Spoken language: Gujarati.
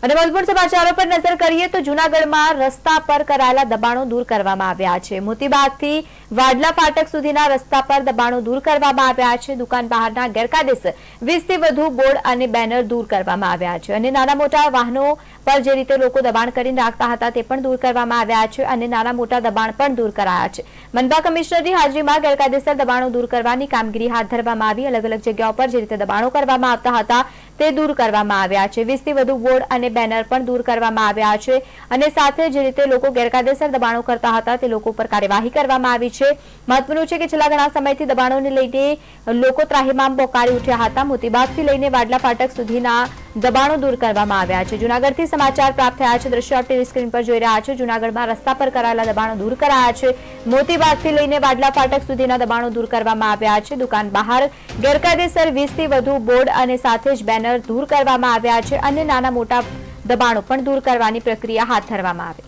અને મહત્વપૂર્ણ સમાચારો પર નજર કરીએ તો જૂનાગઢમાં રસ્તા પર કરાયેલા દબાણો દૂર કરવામાં આવ્યા છે। મોતીબાગથી વાડલા ફાટક સુધીના રસ્તા પર દબાણો દૂર કરવામાં આવ્યા છે। દુકાન બહારના ગેરકાયદેસર 20 થી વધુ બોર્ડ અને બેનર દૂર કરવામાં આવ્યા છે અને નાના મોટા વાહનો પર જે રીતે લોકો દબાણ કરીને રાખતા હતા તે પણ દૂર કરવામાં આવ્યા છે અને નાના મોટા દબાણ પણ દૂર કરાયા છે। મનપા કમિશનરની હાજરીમાં ગેરકાયદેસર દબાણો દૂર કરવાની કામગીરી હાથ ધરવામાં આવી। અલગ અલગ જગ્યાઓ પર જે રીતે દબાણો કરવામાં આવતા હતા તે દૂર કરવામાં આવ્યા છે। 20 થી વધુ બોર્ડ અને બેનર પણ દૂર કરવામાં આવ્યા છે અને સાથે જે રીતે લોકો ગેરકાયદેસર દબાણો કરતા હતા તે લોકો પર કાર્યવાહી કરવામાં આવી છે। મહત્વનું છે કે છેલ્લા ઘણા સમયથી દબાણોને લઈને લોકો ત્રાહિમામ પોકારી ઉઠ્યા હતા। મોતીબાગથી લઈને વાડલા ફાટક સુધીના દબાણો દૂર કરવામાં આવ્યા છે। જૂનાગઢથી સમાચાર પ્રાપ્ત થયા છે। દ્રશ્યો ટીવી સ્ક્રીન પર જોઈ રહ્યા છો। જૂનાગઢમાં રસ્તા પર કરાયેલા દબાણો દૂર કરાયા છે। મોતીબાગથી લઈને વાડલા ફાટક સુધીના દબાણો દૂર કરવામાં આવ્યા છે। દુકાન બહાર ગેરકાયદેસર 20 થી વધુ બોર્ડ અને સાથે જ બેનર દૂર કરવામાં આવ્યા છે અને નાના મોટા દબાણો પણ દૂર કરવાની પ્રક્રિયા હાથ ધરવામાં આવી।